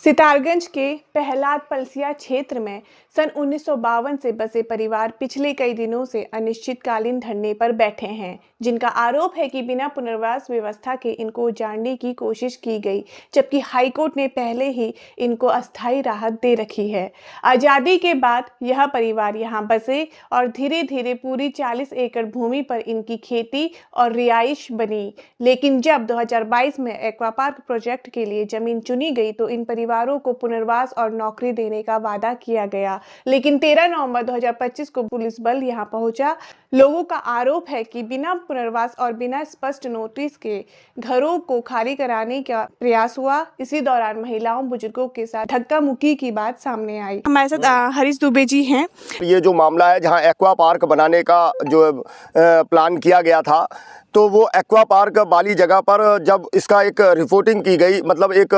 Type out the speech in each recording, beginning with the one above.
सितारगंज के प्रहलाद पलसिया क्षेत्र में सन 1952 से बसे परिवार पिछले कई दिनों से अनिश्चितकालीन धरने पर बैठे हैं, जिनका आरोप है कि बिना पुनर्वास व्यवस्था के इनको उजाड़ने की कोशिश की गई, जबकि हाईकोर्ट ने पहले ही इनको अस्थायी राहत दे रखी है। आज़ादी के बाद यह परिवार यहाँ बसे और धीरे धीरे पूरी 40 एकड़ भूमि पर इनकी खेती और रिहाइश बनी, लेकिन जब 2022 में एक्वा पार्क प्रोजेक्ट के लिए जमीन चुनी गई तो इन परिवारों को पुनर्वास और नौकरी देने का वादा किया गया, लेकिन 13 नवंबर 2025 को पुलिस बल यहां पहुंचा। लोगों का आरोप है कि बिना पुनर्वास और बिना स्पष्ट नोटिस के घरों को खाली कराने का प्रयास हुआ। इसी दौरान महिलाओं बुजुर्गों के साथ धक्का मुक्की की बात सामने आई। हमारे साथ हरीश दुबे जी हैं। ये जो मामला है जहां एक्वा पार्क बनाने का जो प्लान किया गया था, तो वो एक्वा पार्क वाली जगह पर जब इसका एक रिपोर्टिंग की गई, मतलब एक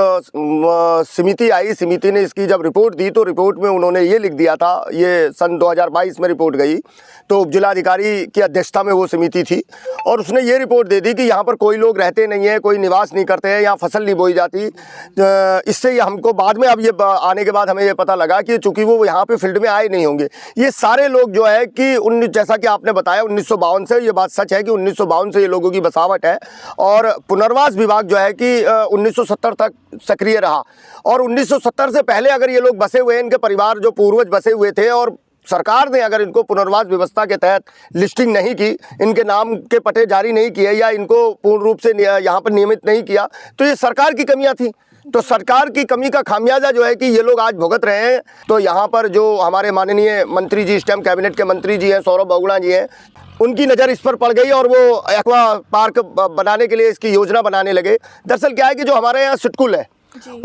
समिति आई, समिति ने इसकी जब रिपोर्ट दी तो रिपोर्ट में उन्होंने ये लिख दिया था, ये सन 2022 में रिपोर्ट गई, तो उपजिलाधिकारी की अध्यक्षता में वो समिति थी और उसने ये रिपोर्ट दे दी कि यहाँ पर कोई लोग रहते नहीं है, कोई निवास नहीं करते हैं, यहाँ फसल नहीं बोई जाती। इससे हमको बाद में अब ये आने के बाद हमें ये पता लगा कि चूँकि वो यहाँ पे फील्ड में आए नहीं होंगे, ये सारे लोग जो है कि जैसा कि आपने बताया 1952 से, ये बात सच है कि 1952 से ये लोगों की बसावट है और पुनर्वास विभाग जो है कि 1970 तक सक्रिय रहा और 1970 से पहले अगर ये लोग बसे हुए हैं, इनके परिवार जो पूर्वज बसे हुए थे और सरकार ने अगर इनको पुनर्वास व्यवस्था के तहत लिस्टिंग नहीं की, इनके नाम के पट्टे जारी नहीं किए या इनको पूर्ण रूप से यहाँ पर नियमित नहीं किया, तो ये सरकार की कमियां थी। तो सरकार की कमी का खामियाजा जो है कि ये लोग आज भुगत रहे हैं। तो यहाँ पर जो हमारे माननीय मंत्री जी, इस टाइम कैबिनेट के मंत्री जी हैं, सौरभ बहुगुणा जी हैं, उनकी नज़र इस पर पड़ गई और वो एक्वा पार्क बनाने के लिए इसकी योजना बनाने लगे। दरअसल क्या है कि जो हमारे यहाँ सिटकुल है,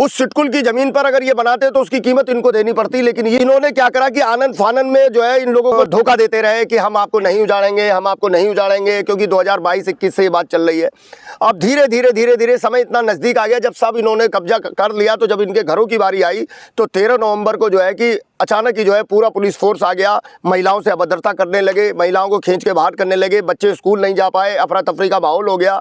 उस सिटकुल की ज़मीन पर अगर ये बनाते तो उसकी कीमत इनको देनी पड़ती, लेकिन इन्होंने क्या करा कि आनंद फानन में जो है इन लोगों को धोखा देते रहे कि हम आपको नहीं उजाड़ेंगे, हम आपको नहीं उजाड़ेंगे, क्योंकि 2022-21 से ये बात चल रही है। अब धीरे धीरे समय इतना नज़दीक आ गया, जब सब इन्होंने कब्जा कर लिया तो जब इनके घरों की बारी आई तो 13 नवंबर को जो है कि अचानक ही जो है पूरा पुलिस फोर्स आ गया, महिलाओं से अभद्रता करने लगे, महिलाओं को खींच के बाहर करने लगे, बच्चे स्कूल नहीं जा पाए, अफरा तफरी का माहौल हो गया।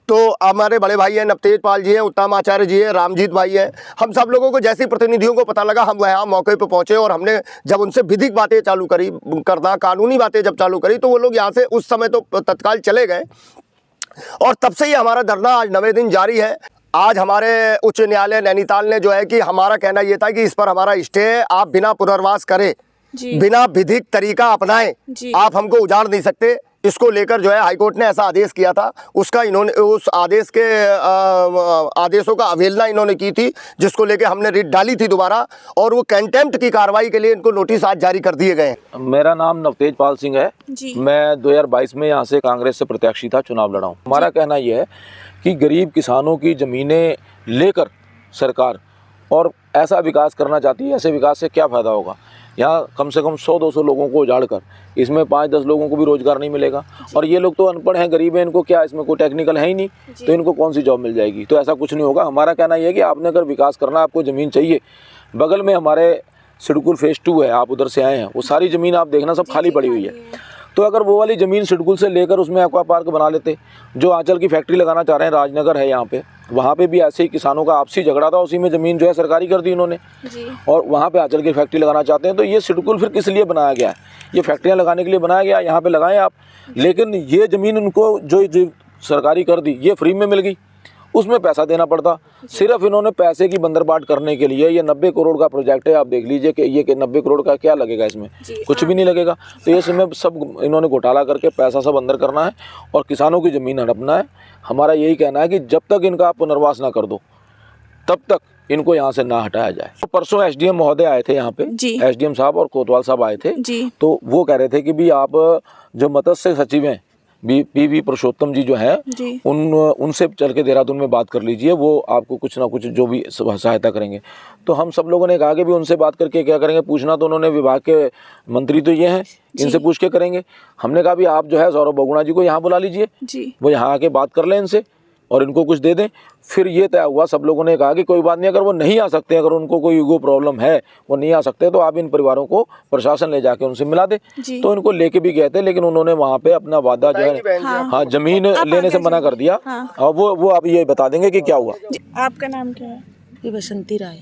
तो हमारे बड़े भाई हैं, नवतेज पाल जी हैं, उत्तम आचार्य जी हैं, रामजीत भाई हैं, हम सब लोगों को जैसे प्रतिनिधियों को पता लगा, हम वहाँ मौके पर पहुँचे और हमने जब उनसे विधिक बातें चालू करी करना, कानूनी बातें जब चालू करी, तो वो लोग यहाँ से उस समय तो तत्काल चले गए और तब से ही हमारा धरना आज 9वें दिन जारी है। आज हमारे उच्च न्यायालय नैनीताल ने जो है कि हमारा कहना ये था कि इस पर हमारा स्टे है, आप बिना पुनर्वास करे, बिना विधिक तरीका अपनाएं, आप हमको उजाड़ नहीं सकते। इसको लेकर जो है हाईकोर्ट ने ऐसा आदेश किया था, उसका इन्होंने उस आदेश के आदेशों का अवहेलना इन्होंने की थी, जिसको लेकर हमने रिट डाली थी दोबारा और वो कंटेम्प्ट की कार्रवाई के लिए इनको नोटिस आज जारी कर दिए गए। मेरा नाम नवतेज पाल सिंह है, मैं 2022 में यहाँ से कांग्रेस से प्रत्याशी था, चुनाव लड़ा हूँ। हमारा कहना यह है कि गरीब किसानों की ज़मीनें लेकर सरकार और ऐसा विकास करना चाहती है, ऐसे विकास से क्या फ़ायदा होगा? यहाँ कम से कम 100-200 लोगों को उजाड़ कर इसमें 5-10 लोगों को भी रोज़गार नहीं मिलेगा और ये लोग तो अनपढ़ हैं, गरीब हैं, इनको क्या इसमें कोई टेक्निकल है ही नहीं, तो इनको कौन सी जॉब मिल जाएगी? तो ऐसा कुछ नहीं होगा। हमारा कहना यह है कि आपने अगर विकास करना, आपको ज़मीन चाहिए, बगल में हमारे सिडकुल फेज़ 2 है, आप उधर से आए हैं, वो सारी ज़मीन आप देखना सब खाली पड़ी हुई है। तो अगर वो वाली ज़मीन सिडकुल से लेकर उसमें एक्वा पार्क बना लेते, जो आंचल की फैक्ट्री लगाना चाह रहे हैं, राजनगर है यहाँ पे, वहाँ पे भी ऐसे ही किसानों का आपसी झगड़ा था, उसी में ज़मीन जो है सरकारी कर दी इन्होंने और वहाँ पे आंचल की फैक्ट्री लगाना चाहते हैं। तो ये सिडकुल फिर किस लिए बनाया गया है? ये फैक्ट्रियाँ लगाने के लिए बनाया गया, यहाँ पे लगाएं आप, लेकिन ये ज़मीन उनको जो सरकारी कर दी, ये फ्री में मिल गई, उसमें पैसा देना पड़ता। सिर्फ इन्होंने पैसे की बंदरबाट करने के लिए, ये 90 करोड़ का प्रोजेक्ट है, आप देख लीजिए कि ये 90 करोड़ का क्या लगेगा इसमें, कुछ भी नहीं लगेगा। तो ये इसमें सब इन्होंने घोटाला करके पैसा सब अंदर करना है और किसानों की ज़मीन हड़पना है। हमारा यही कहना है कि जब तक इनका आप पुनर्वास ना कर दो, तब तक इनको यहाँ से ना हटाया जाए। तो परसों SDM महोदय आए थे यहाँ पे, SDM साहब और कोतवाल साहब आए थे, तो वो कह रहे थे कि भी आप जो मत्स्य सचिव हैं PV पुरुषोत्तम जी जो है, उनसे चल के देहरादून में बात कर लीजिए, वो आपको कुछ ना कुछ जो भी सहायता करेंगे। तो हम सब लोगों ने कहा कि भी उनसे बात करके क्या करेंगे, पूछना तो उन्होंने विभाग के मंत्री तो ये हैं, इनसे पूछ के करेंगे। हमने कहा भी आप जो है सौरभ बहुगुणा जी को यहाँ बुला लीजिए, वो यहाँ आके बात कर लें इनसे और इनको कुछ दे दें। फिर ये तय हुआ, सब लोगों ने कहा कि कोई बात नहीं, अगर वो नहीं आ सकते, अगर उनको कोई ईगो प्रॉब्लम है, वो नहीं आ सकते, तो आप इन परिवारों को प्रशासन ले जाके उनसे मिला दे। तो इनको लेके भी गए थे, लेकिन उन्होंने वहाँ पे अपना वादा जो है हाँ जमीन लेने से मना कर दिया। और वो आप ये बता देंगे कि क्या हुआ। आपका नाम क्या है? बसंती राय।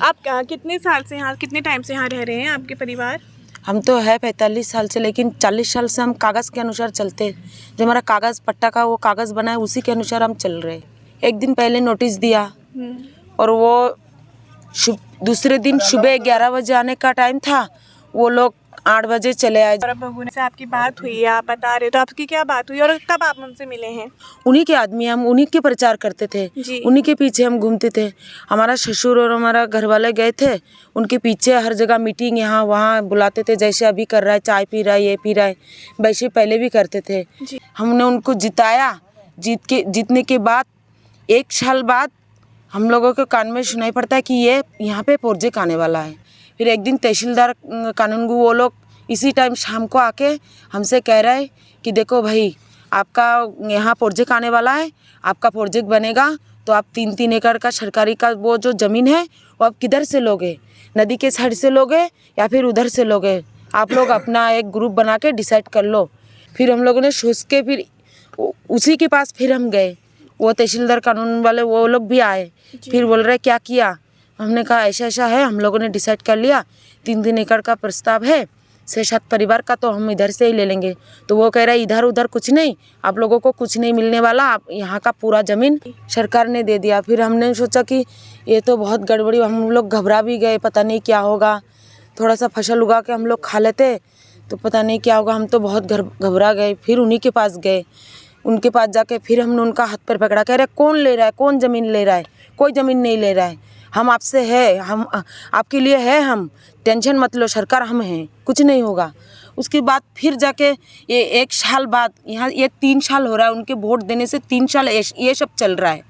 आप कितने साल से यहाँ, कितने टाइम से यहाँ रह रहे हैं, आपके परिवार? हम तो है 45 साल से, लेकिन 40 साल से हम कागज़ के अनुसार चलते हैं। जो हमारा कागज़ पट्टा का वो कागज़ बना है उसी के अनुसार हम चल रहे हैं। एक दिन पहले नोटिस दिया और वो दूसरे दिन सुबह 11 बजे आने का टाइम था, वो लोग 8 बजे चले आए। और अब बबूने से आपकी बात हुई है, आप बता रहे हो, तो आपकी क्या बात हुई और कब आप उनसे मिले हैं? उन्हीं के आदमी, हम उन्हीं के प्रचार करते थे, उन्हीं के पीछे हम घूमते थे। हमारा ससुर और हमारा घर वाले गए थे उनके पीछे, हर जगह मीटिंग यहाँ वहाँ बुलाते थे। जैसे अभी कर रहा है, चाय पी रहा है, ये पी रहा है, वैसे पहले भी करते थे। हमने उनको जिताया। जीतने के बाद 1 साल बाद हम लोगों के कान में सुनाई पड़ता है कि ये यहाँ पे प्रोजेक्ट आने वाला है। फिर एक दिन तहसीलदार कानूनगो वो लोग इसी टाइम शाम को आके हमसे कह रहे हैं कि देखो भाई, आपका यहाँ प्रोजेक्ट आने वाला है, आपका प्रोजेक्ट बनेगा तो आप 3-3 एकड़ का सरकारी का वो जो ज़मीन है वो आप किधर से लोगे, नदी के साइड से लोगे या फिर उधर से लोगे, आप लोग अपना एक ग्रुप बना के डिसाइड कर लो। फिर हम लोगों ने सोच के फिर उसी के पास फिर हम गए। वो तहसीलदार कानून वाले वो लोग भी आए। फिर बोल रहे क्या किया? हमने कहा ऐसा ऐसा है, हम लोगों ने डिसाइड कर लिया, 3-3 एकड़ का प्रस्ताव है, 6-7 परिवार का, तो हम इधर से ही ले लेंगे। तो वो कह रहा है इधर उधर कुछ नहीं, आप लोगों को कुछ नहीं मिलने वाला, आप यहाँ का पूरा ज़मीन सरकार ने दे दिया। फिर हमने सोचा कि ये तो बहुत गड़बड़ी, हम लोग घबरा भी गए, पता नहीं क्या होगा। थोड़ा सा फसल उगा के हम लोग खा लेते तो पता नहीं क्या होगा, हम तो बहुत घबरा गए। फिर उन्हीं के पास गए, उनके पास जाके फिर हमने उनका हाथ पर पकड़ा, कह रहे कौन ले रहा है, कौन ज़मीन ले रहा है? कोई ज़मीन नहीं ले रहा है, हम आपसे है, हम आपके लिए है, हम टेंशन मत लो, सरकार हम हैं, कुछ नहीं होगा। उसके बाद फिर जाके ये 1 साल बाद, यहाँ ये 3 साल हो रहा है उनके वोट देने से, 3 साल ये सब चल रहा है।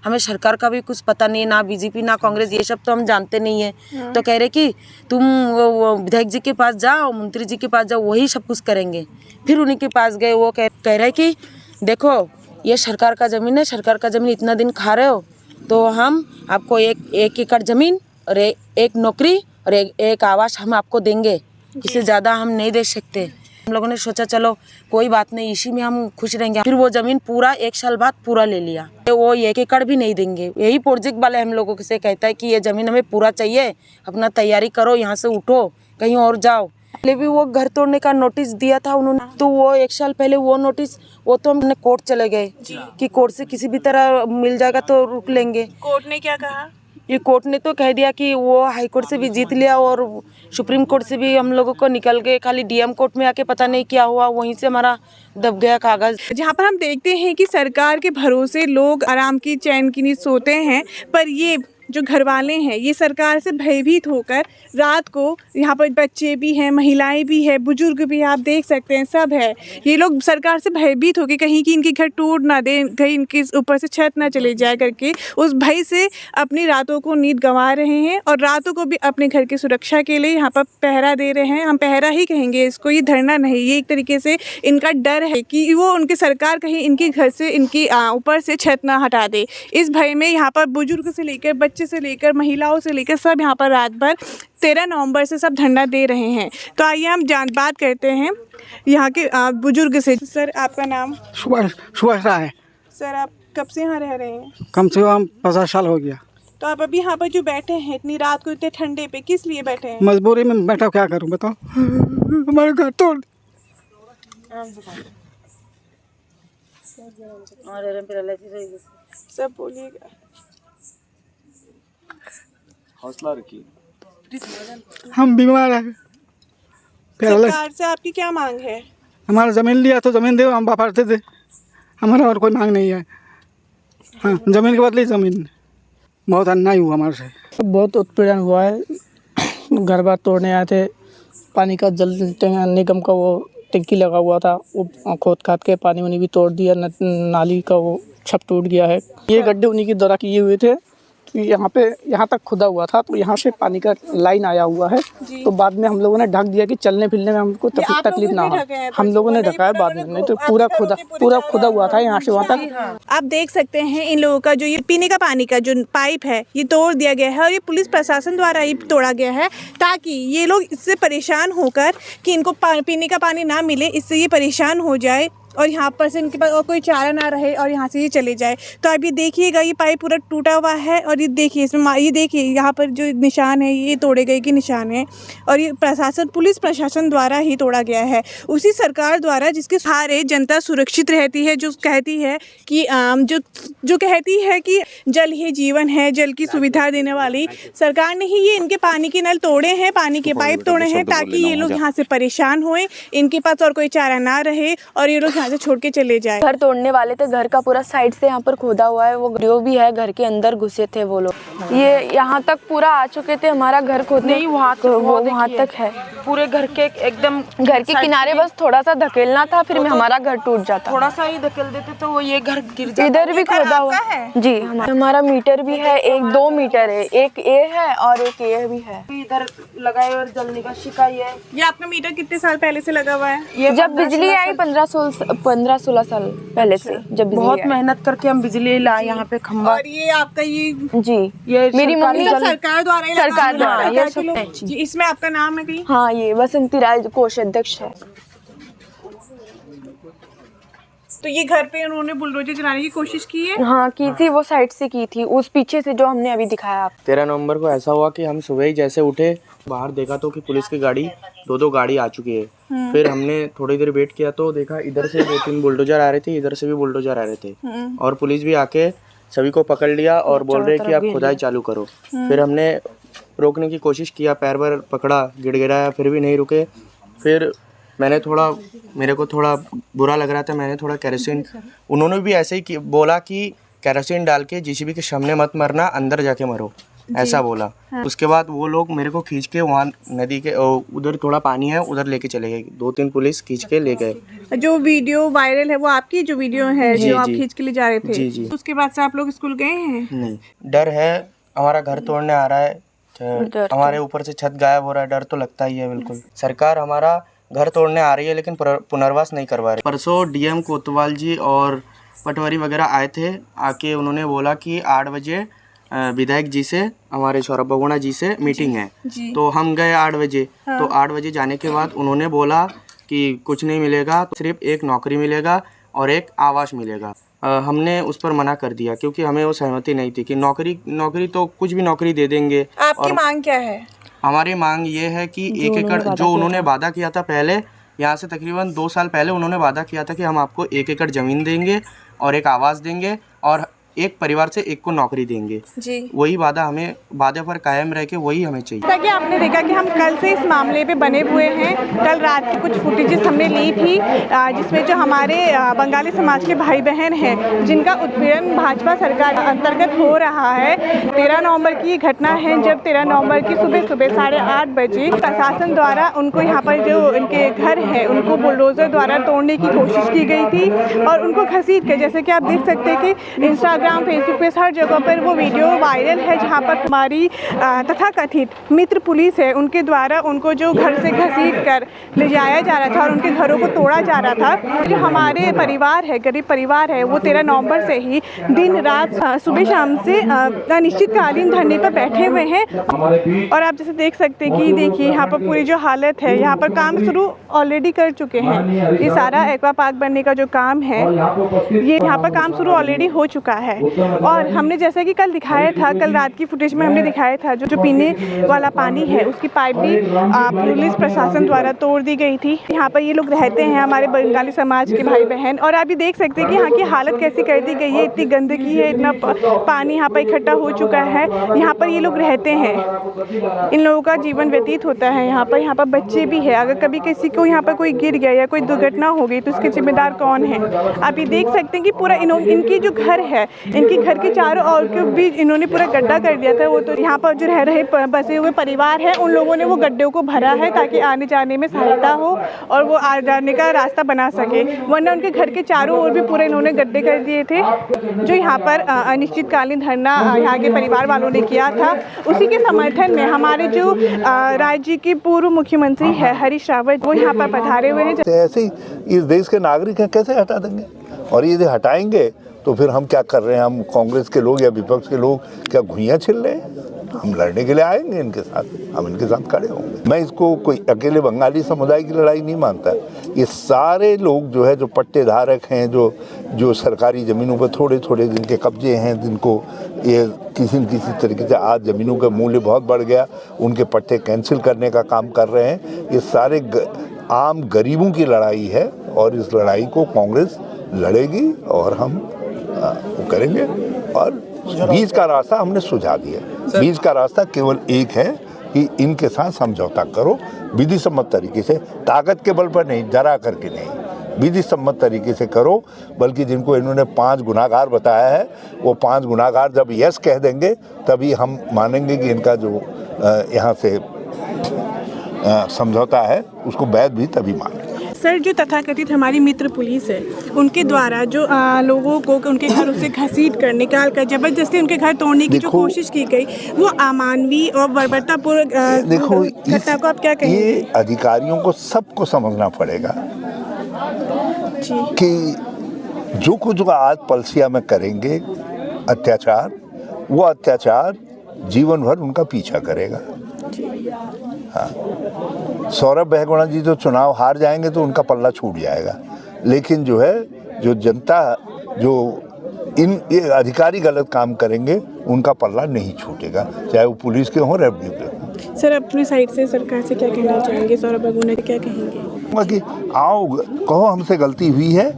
हमें सरकार का भी कुछ पता नहीं, ना बीजेपी ना कांग्रेस, ये सब तो हम जानते नहीं है। तो कह रहे कि तुम वो विधायक जी के पास जाओ, मंत्री जी के पास जाओ, वही सब कुछ करेंगे। फिर उन्हीं के पास गए, वो कह रहे कि देखो ये सरकार का ज़मीन है, सरकार का ज़मीन इतना दिन खा रहे हो तो हम आपको 1 एकड़ ज़मीन और एक नौकरी और एक आवास हम आपको देंगे, इससे ज़्यादा हम नहीं दे सकते। हम लोगों ने सोचा चलो कोई बात नहीं, इसी में हम खुश रहेंगे। फिर वो ज़मीन पूरा 1 साल बाद पूरा ले लिया। वो 1 एकड़ भी नहीं देंगे। यही प्रोजेक्ट वाले हम लोगों से कहता है कि ये ज़मीन हमें पूरा चाहिए, अपना तैयारी करो, यहाँ से उठो, कहीं और जाओ। पहले भी वो घर तोड़ने का नोटिस दिया था उन्होंने, तो वो 1 साल पहले वो नोटिस, वो तो हमने कोर्ट चले गए कि कोर्ट से किसी भी तरह मिल जाएगा तो रुक लेंगे। कोर्ट ने क्या कहा? ये कोर्ट ने तो कह दिया कि वो हाई कोर्ट से भी जीत लिया और सुप्रीम कोर्ट से भी हम लोगों को निकल गए, खाली डीएम कोर्ट में आके पता नहीं क्या हुआ, वहीं से हमारा दब गया कागज़। जहाँ पर हम देखते हैं कि सरकार के भरोसे लोग आराम की चैन की नींद सोते हैं, पर ये जो घर वाले हैं ये सरकार से भयभीत होकर रात को, यहाँ पर बच्चे भी हैं, महिलाएं भी हैं, बुजुर्ग भी हैं, आप देख सकते हैं, सब है, ये लोग सरकार से भयभीत होकर कहीं कि इनके घर टूट ना दे, कहीं इनके ऊपर से छत ना चले जाए करके उस भय से अपनी रातों को नींद गंवा रहे हैं और रातों को भी अपने घर की सुरक्षा के लिए यहाँ पर पहरा दे रहे हैं। हम पहरा ही कहेंगे इसको, ये धरना नहीं, ये एक तरीके से इनका डर है कि वो उनकी सरकार कहीं इनके घर से, इनकी ऊपर से छत ना हटा दे। इस भय में यहाँ पर बुजुर्ग से लेकर, बच्चे से लेकर, महिलाओं से लेकर सब यहाँ पर रात भर 13 नवंबर से सब धरना दे रहे हैं। तो आइए हम बात करते हैं यहाँ के बुजुर्ग से। सर आपका नाम? सुभाष राय। सर आप कब से यहाँ रह रहे हैं? कम से कम 50 साल हो गया। तो आप अभी यहाँ पर जो बैठे हैं इतनी रात को, इतने ठंडे पे, किस लिए बैठे हैं? मजबूरी में बैठा, क्या करूँ बताओ, हमारे घर तोड़। सब बोलिएगा, हौसला रखिए। हम बीमार हैं। सरकार से आपकी क्या मांग है? हमारा ज़मीन लिया तो ज़मीन दे, हम वापस दे, हमारा और कोई मांग नहीं है। हाँ, ज़मीन के बदले ज़मीन। बहुत अन्याय हुआ हमारे से, बहुत उत्पीड़न हुआ है। घर बार तोड़ने आए थे, पानी का जल निगम का वो टंकी लगा हुआ था, वो खोद खाद के पानी वानी भी तोड़ दिया, नाली का वो छप टूट गया है। ये गड्ढे उन्हीं के द्वारा किए हुए थे कि यहाँ तक खुदा हुआ था, तो यहाँ से पानी का लाइन आया हुआ है। तो बाद में हम लोगों ने ढक दिया कि चलने फिरने में हमको तकलीफ ना हो। हम लोगों ने ढका है बाद में, नहीं तो पूरा खुदा हुआ था यहाँ से वहाँ तक। आप देख सकते हैं इन लोगों का जो ये पीने का पानी का जो पाइप है ये तोड़ दिया गया है और ये पुलिस प्रशासन द्वारा ही तोड़ा गया है ताकि ये लोग इससे परेशान होकर कि इनको पीने का पानी ना मिले, इससे ये परेशान हो जाए और यहाँ पर से इनके पास और कोई चारा ना रहे और यहाँ से ये चले जाए। तो अब ये देखिएगा, ये पाइप पूरा टूटा हुआ है और ये देखिए इसमें ये देखिए यहाँ पर जो निशान है ये तोड़े गए के निशान है और ये प्रशासन, पुलिस प्रशासन द्वारा ही तोड़ा गया है, उसी सरकार द्वारा जिसके सहारे जनता सुरक्षित रहती है, जो कहती है कि जो कहती है कि जल ही जीवन है, जल की सुविधा देने वाली सरकार ने ही ये इनके पानी के नल तोड़े हैं, पानी के पाइप तोड़े हैं ताकि ये लोग यहाँ से परेशान होएं, इनके पास और कोई चारा ना रहे और ये लोग यहाँ से छोड़ के चले जाए। घर तोड़ने वाले थे, घर का पूरा साइड से यहाँ पर खोदा हुआ है, वो वीडियो भी है, घर के अंदर घुसे थे वो लोग, ये यहाँ तक पूरा आ चुके थे, हमारा घर खोदने वहाँ तक है, पूरे घर के एकदम घर के किनारे बस थोड़ा सा धकेलना था, फिर हमारा घर टूट जाता, थोड़ा सा ही धकेल देते तो वो ये घर गिर जाता। इधर भी खोदा हुआ है जी, हमारा मीटर भी है, 1-2 मीटर है, एक ये है और एक ये भी है, इधर लगाए और जल निकासी का ये आपका मीटर कितने साल पहले से लगा हुआ है? ये जब बिजली आई 15-16 साल पहले से, जब बहुत मेहनत करके हम बिजली लाए यहाँ पे खंभा। और ये आपका ये जी, ये मेरी मम्मी सरकार द्वारा ही सरकार लगा हुआ है। द्वारा, ये सब जी, इसमें आपका नाम है कहीं? हाँ, ये बसंती राय कोषाध्यक्ष है। तो ये घर पे उन्होंने बुलडोजर चलाने की कोशिश की है? हाँ की थी, वो साइड से की थी, उस पीछे से जो हमने अभी दिखाया। 13 नवंबर को ऐसा हुआ कि हम सुबह ही जैसे उठे, बाहर देखा तो कि पुलिस की गाड़ी 2-2 गाड़ी आ चुकी है। फिर हमने थोड़ी देर वेट किया तो देखा इधर से 2-3 बुलडोजर आ रहे थे, इधर से भी बुलडोजर आ रहे थे और पुलिस भी आके सभी को पकड़ लिया और बोल रहे कि आप खुदाई चालू करो। फिर हमने रोकने की कोशिश किया, पैर पर पकड़ा, गिड़गिड़ाया, फिर भी नहीं रुके। फिर मेरे को थोड़ा बुरा लग रहा था, मैंने थोड़ा केरोसिन, उन्होंने भी ऐसे ही बोला कि केरोसिन डाल के जेसीबी के सामने मत मरना, अंदर जाके मरो, ऐसा बोला। हाँ। उसके बाद वो लोग मेरे को खींच के वहाँ नदी के उधर थोड़ा पानी है, उधर लेके चले गए, 2-3 पुलिस खींच के ले गए। जो वीडियो वायरल है वो आपकी जो वीडियो है जो आप खींच के ले जा रहे थे? जी जी। उसके बाद से आप लोग स्कूल गए हैं? नहीं, डर है, हमारा घर तोड़ने आ रहा है, हमारे ऊपर से छत गायब हो रहा है, डर तो लगता ही है बिल्कुल। सरकार हमारा घर तोड़ने आ रही है लेकिन पुनर्वास नहीं करवा रही। परसों डीएम कोतवाल जी और पटवारी वगैरह आए थे, आके उन्होंने बोला कि 8 बजे विधायक जी से, हमारे सौरभ बगुणा जी से मीटिंग है। तो हम गए 8 बजे। हाँ। तो 8 बजे जाने के बाद उन्होंने बोला कि कुछ नहीं मिलेगा, सिर्फ एक नौकरी मिलेगा और एक आवास मिलेगा। हमने उस पर मना कर दिया क्योंकि हमें वो सहमति नहीं थी कि नौकरी तो कुछ भी नौकरी दे देंगे। आपकी मांग क्या है? हमारी मांग ये है कि 1 एकड़ जो उन्होंने वादा किया था पहले, यहाँ से तकरीबन 2 साल पहले उन्होंने वादा किया था कि हम आपको 1 एकड़ ज़मीन देंगे और एक आवास देंगे और एक परिवार से एक को नौकरी देंगे जी। वही वादा, हमें वादे पर कायम रह के वही हमें चाहिए। ताकि आपने देखा कि हम कल से इस मामले पे बने हुए हैं। कल रात की कुछ फुटेजेस हमने ली थी जिसमें जो हमारे बंगाली समाज के भाई बहन हैं जिनका उत्पीड़न भाजपा सरकार अंतर्गत हो रहा है। 13 नवंबर की घटना है जब 13 नवंबर की सुबह 8:30 बजे प्रशासन द्वारा उनको यहाँ पर जो इनके घर है उनको बुलडोजर द्वारा तोड़ने की कोशिश की गई थी और उनको घसीट के, जैसे कि आप देख सकते हैं कि इंस्टाग्राम, फेसबुक पे हर जगह पर वो वीडियो वायरल है जहाँ पर हमारी तथाकथित मित्र पुलिस है उनके द्वारा उनको जो घर से घसीट कर ले जाया जा रहा था और उनके घरों को तोड़ा जा रहा था। जो हमारे परिवार है, गरीब परिवार है, वो 13 नवंबर से ही दिन रात सुबह शाम से अनिश्चितकालीन धरने पर बैठे हुए हैं। और आप जैसे देख सकते हैं कि देखिए यहाँ पर पूरी जो हालत है, यहाँ पर काम शुरू ऑलरेडी कर चुके हैं। ये सारा एक्वा पार्क बनने का जो काम है ये यहाँ पर काम शुरू ऑलरेडी हो चुका है। और हमने जैसा कि कल दिखाया था, कल रात की फुटेज में हमने दिखाया था जो पीने वाला पानी है उसकी पाइप भी पुलिस प्रशासन द्वारा तोड़ दी गई थी। यहाँ पर ये लोग रहते हैं, हमारे बंगाली समाज के भाई बहन। और आप भी देख सकते हैं कि यहाँ की हालत कैसी कर दी गई है, इतनी गंदगी है, इतना पानी यहाँ पर इकट्ठा हो चुका है। यहाँ पर ये लोग रहते हैं, इन लोगों का जीवन व्यतीत होता है यहाँ पर बच्चे भी है। अगर कभी किसी को यहाँ पर कोई गिर गया या कोई दुर्घटना हो गई तो उसके जिम्मेदार कौन है? आप ये देख सकते हैं कि पूरा इनकी जो घर है, इनकी घर के चारों ओर के बीच इन्होंने पूरा गड्ढा कर दिया था। वो तो यहाँ पर जो रह रहे बसे हुए परिवार है उन लोगों ने वो गड्ढों को भरा है ताकि आने जाने में सहायता हो और वो आ जाने का रास्ता बना सके, वरना उनके घर के चारों ओर भी पूरे इन्होंने गड्ढे कर दिए थे। जो यहाँ पर अनिश्चितकालीन धरना यहाँ के परिवार वालों ने किया था, उसी के समर्थन में हमारे जो राज्य के पूर्व मुख्यमंत्री है हरीश रावत, वो यहाँ पर पधारे हुए हैं। ऐसे ही इस देश के नागरिक हैं, कैसे हटा देंगे? और यदि हटाएंगे तो फिर हम क्या कर रहे हैं? हम कांग्रेस के लोग या विपक्ष के लोग क्या घुइयाँ छिल रहे हैं? हम लड़ने के लिए आएंगे इनके साथ, हम इनके साथ खड़े होंगे। मैं इसको कोई अकेले बंगाली समुदाय की लड़ाई नहीं मानता, ये सारे लोग जो है, जो पट्टे धारक हैं, जो सरकारी ज़मीनों पर थोड़े थोड़े जिनके कब्जे हैं, जिनको ये किसी न किसी तरीके से आज ज़मीनों का मूल्य बहुत बढ़ गया, उनके पट्टे कैंसिल करने का काम कर रहे हैं। ये सारे आम गरीबों की लड़ाई है और इस लड़ाई को कांग्रेस लड़ेगी और हम वो करेंगे। और बीच का रास्ता हमने सुझा दिया। बीच का रास्ता केवल एक है कि इनके साथ समझौता करो विधि सम्मत तरीके से, ताकत के बल पर नहीं, डरा करके नहीं, विधि सम्मत तरीके से करो। बल्कि जिनको इन्होंने 5 गुनाहगार बताया है, वो 5 गुनाहगार जब यस कह देंगे तभी हम मानेंगे कि इनका जो यहाँ से समझौता है उसको वैध भी तभी मानेंगे। सर, जो तथाकथित हमारी मित्र पुलिस है, उनके द्वारा जो लोगों को उनके घरों से घसीट कर निकाल कर जबरदस्ती उनके घर तोड़ने की जो कोशिश की गई, वो अमानवीय और बर्बरतापूर्ण घटना को आप क्या कहेंगे? ये अधिकारियों को सबको समझना पड़ेगा कि जो कुछ आज पलसिया में करेंगे अत्याचार, वो अत्याचार जीवन भर उनका पीछा करेगा। हाँ, सौरभ बहगुणा जी जो चुनाव हार जाएंगे तो उनका पल्ला छूट जाएगा, लेकिन जो है, जो जनता, जो ये अधिकारी गलत काम करेंगे उनका पल्ला नहीं छूटेगा, चाहे वो पुलिस के हों, रेवेन्यू के हों। सर, अपनी साइड से सरकार से क्या कहना चाहेंगे? सौरभ बहगुणा क्या कहेंगे? कि आओ, कहो हमसे गलती हुई है,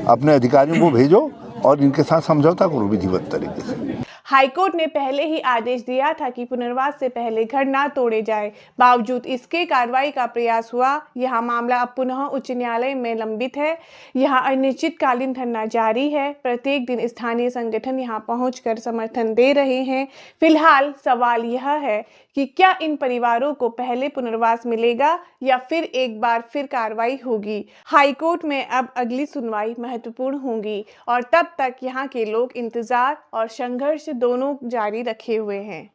अपने अधिकारियों को भेजो और इनके साथ समझौता करो विधिवत तरीके से। हाईकोर्ट ने पहले ही आदेश दिया था कि पुनर्वास से पहले घर ना तोड़े जाए, बावजूद इसके कार्रवाई का प्रयास हुआ। यहां मामला अब पुनः उच्च न्यायालय में लंबित है। यहां अनिश्चितकालीन धरना जारी है। प्रत्येक दिन स्थानीय संगठन यहां पहुंचकर समर्थन दे रहे हैं। फिलहाल सवाल यह है कि क्या इन परिवारों को पहले पुनर्वास मिलेगा या फिर एक बार फिर कार्रवाई होगी। हाईकोर्ट में अब अगली सुनवाई महत्वपूर्ण होगी और तब तक यहाँ के लोग इंतजार और संघर्ष दोनों जारी रखे हुए हैं।